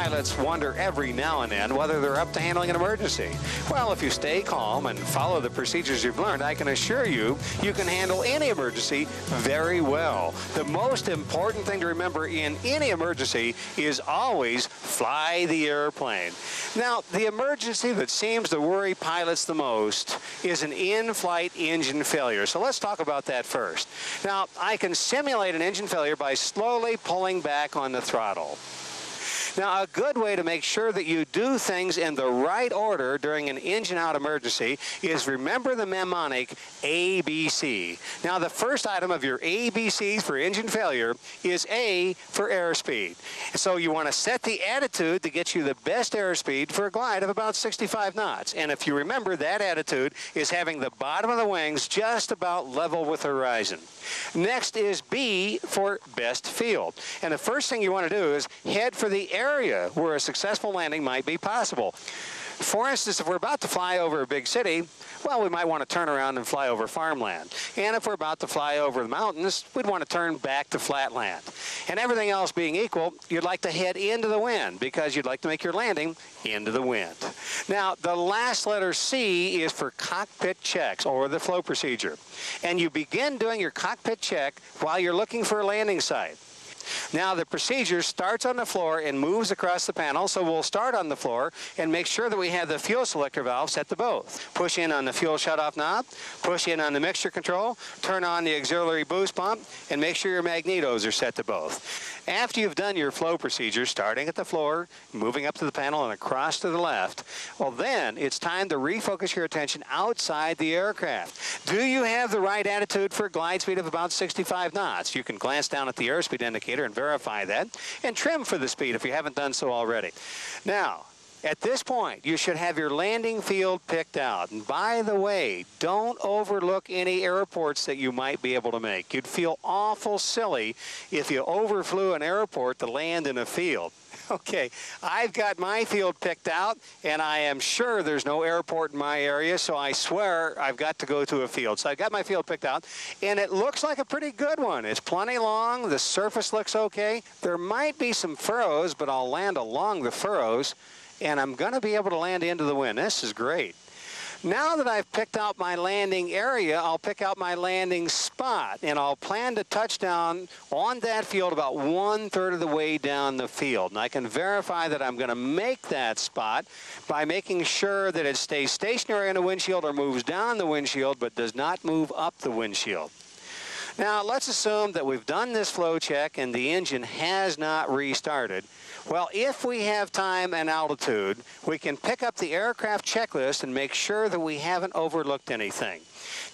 pilots wonder every now and then whether they're up to handling an emergency. Well, if you stay calm and follow the procedures you've learned, I can assure you, you can handle any emergency very well. The most important thing to remember in any emergency is always fly the airplane. Now, the emergency that seems to worry pilots the most is an in-flight engine failure. So let's talk about that first. Now, I can simulate an engine failure by slowly pulling back on the throttle. Now, a good way to make sure that you do things in the right order during an engine-out emergency is remember the mnemonic ABC. Now, the first item of your ABCs for engine failure is A for airspeed. So you want to set the attitude to get you the best airspeed for a glide of about 65 knots. And if you remember, that attitude is having the bottom of the wings just about level with the horizon. Next is B for best field. And the first thing you want to do is head for the area where a successful landing might be possible. For instance, if we're about to fly over a big city, well, we might want to turn around and fly over farmland. And if we're about to fly over the mountains, we'd want to turn back to flat land. And everything else being equal, you'd like to head into the wind because you'd like to make your landing into the wind. Now, the last letter C is for cockpit checks, or the flow procedure. And you begin doing your cockpit check while you're looking for a landing site. Now, the procedure starts on the floor and moves across the panel, so we'll start on the floor and make sure that we have the fuel selector valve set to both. Push in on the fuel shutoff knob, push in on the mixture control, turn on the auxiliary boost pump, and make sure your magnetos are set to both. After you've done your flow procedure, starting at the floor, moving up to the panel and across to the left, well, then it's time to refocus your attention outside the aircraft. Do you have the right attitude for a glide speed of about 65 knots? You can glance down at the airspeed indicator and verify that, and trim for the speed if you haven't done so already. Now, at this point, you should have your landing field picked out. And by the way, don't overlook any airports that you might be able to make. You'd feel awful silly if you overflew an airport to land in a field. Okay, I've got my field picked out, and I am sure there's no airport in my area, so I swear I've got to go to a field. So I've got my field picked out, and it looks like a pretty good one. It's plenty long. The surface looks okay. There might be some furrows, but I'll land along the furrows, and I'm going to be able to land into the wind. This is great. Now that I've picked out my landing area, I'll pick out my landing spot, and I'll plan to touch down on that field about 1/3 of the way down the field. And I can verify that I'm going to make that spot by making sure that it stays stationary in the windshield or moves down the windshield, but does not move up the windshield. Now, let's assume that we've done this flow check and the engine has not restarted. Well, if we have time and altitude, we can pick up the aircraft checklist and make sure that we haven't overlooked anything.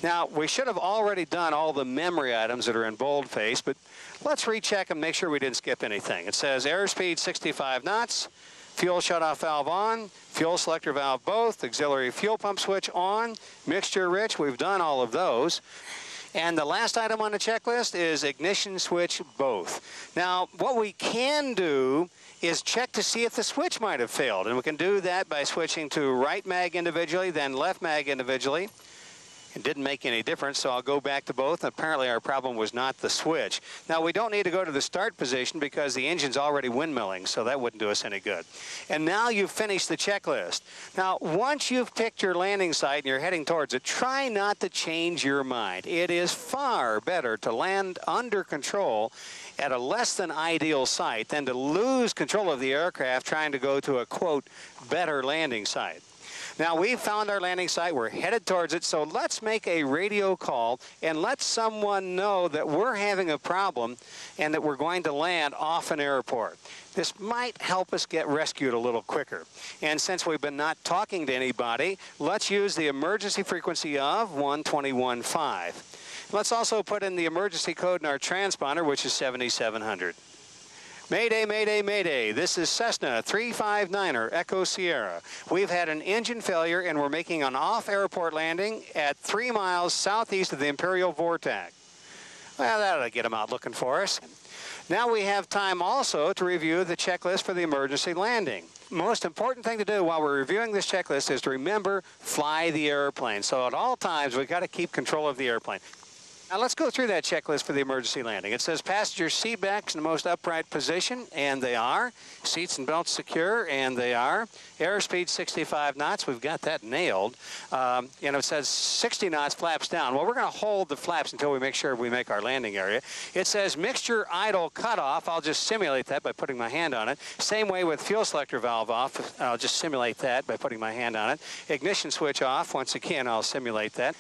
Now, we should have already done all the memory items that are in boldface, but let's recheck and make sure we didn't skip anything. It says airspeed 65 knots, fuel shutoff valve on, fuel selector valve both, auxiliary fuel pump switch on, mixture rich, we've done all of those. And the last item on the checklist is ignition switch both. Now, what we can do is check to see if the switch might have failed. And we can do that by switching to right mag individually, then left mag individually. It didn't make any difference, so I'll go back to both. Apparently our problem was not the switch. Now, we don't need to go to the start position because the engine's already windmilling, so that wouldn't do us any good. And now you've finished the checklist. Now, once you've picked your landing site and you're heading towards it, try not to change your mind. It is far better to land under control at a less than ideal site than to lose control of the aircraft trying to go to a, quote, better landing site. Now, we've found our landing site. We're headed towards it, so let's make a radio call and let someone know that we're having a problem and that we're going to land off an airport. This might help us get rescued a little quicker. And since we've been not talking to anybody, let's use the emergency frequency of 121.5. Let's also put in the emergency code in our transponder, which is 7700. Mayday, mayday, mayday. This is Cessna 359er Echo Sierra. We've had an engine failure and we're making an off-airport landing at 3 miles southeast of the Imperial Vortex. Well, that ought to get them out looking for us. Now we have time also to review the checklist for the emergency landing. Most important thing to do while we're reviewing this checklist is to remember, fly the airplane. So at all times, we've got to keep control of the airplane. Now let's go through that checklist for the emergency landing. It says passenger seat backs in the most upright position, and they are. Seats and belts secure, and they are. Airspeed 65 knots, we've got that nailed. It says 60 knots, flaps down. Well, we're going to hold the flaps until we make sure we make our landing area. It says mixture idle cutoff. I'll just simulate that by putting my hand on it. Same way with fuel selector valve off. I'll just simulate that by putting my hand on it. Ignition switch off. Once again, I'll simulate that.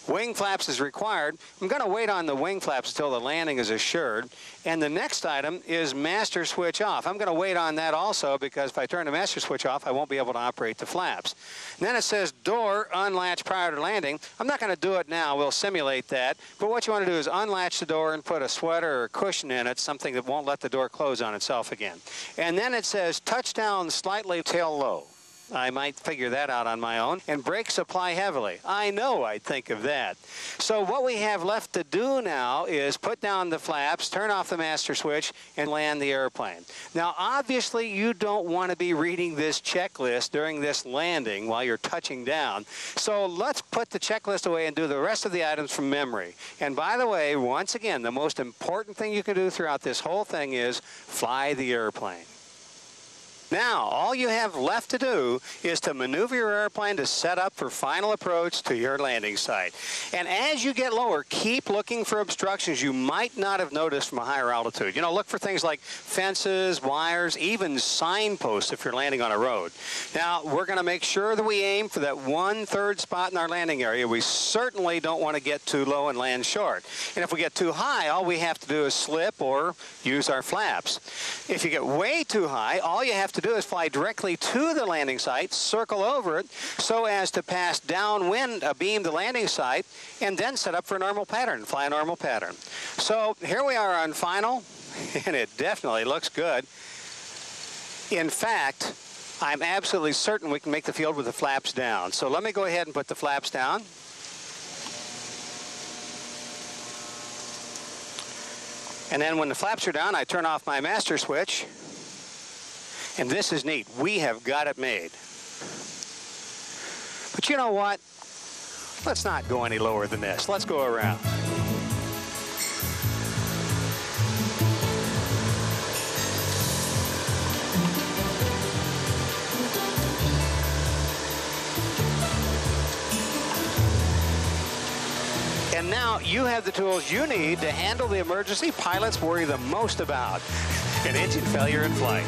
Wing flaps is required. I'm going to wait on the wing flaps until the landing is assured. And the next item is master switch off. I'm going to wait on that also because if I turn the master switch off, I won't be able to operate the flaps. And then it says door unlatch prior to landing. I'm not going to do it now. We'll simulate that. But what you want to do is unlatch the door and put a sweater or a cushion in it, something that won't let the door close on itself again. And then it says touchdown slightly tail low. I might figure that out on my own. And brakes apply heavily. I know I'd think of that. So what we have left to do now is put down the flaps, turn off the master switch, and land the airplane. Now, obviously, you don't want to be reading this checklist during this landing while you're touching down. So let's put the checklist away and do the rest of the items from memory. And by the way, once again, the most important thing you can do throughout this whole thing is fly the airplane. Now, all you have left to do is to maneuver your airplane to set up for final approach to your landing site. And as you get lower, keep looking for obstructions you might not have noticed from a higher altitude. You know, look for things like fences, wires, even signposts if you're landing on a road. Now, we're going to make sure that we aim for that 1/3 spot in our landing area. We certainly don't want to get too low and land short. And if we get too high, all we have to do is slip or use our flaps. If you get way too high, all you have to do is fly directly to the landing site, circle over it so as to pass downwind abeam the landing site, and then set up for a normal pattern, fly a normal pattern. So here we are on final, and it definitely looks good. In fact, I'm absolutely certain we can make the field with the flaps down. So let me go ahead and put the flaps down. And then when the flaps are down, I turn off my master switch. And this is neat. We have got it made. But you know what? Let's not go any lower than this. Let's go around. And now you have the tools you need to handle the emergency pilots worry the most about: an engine failure in flight.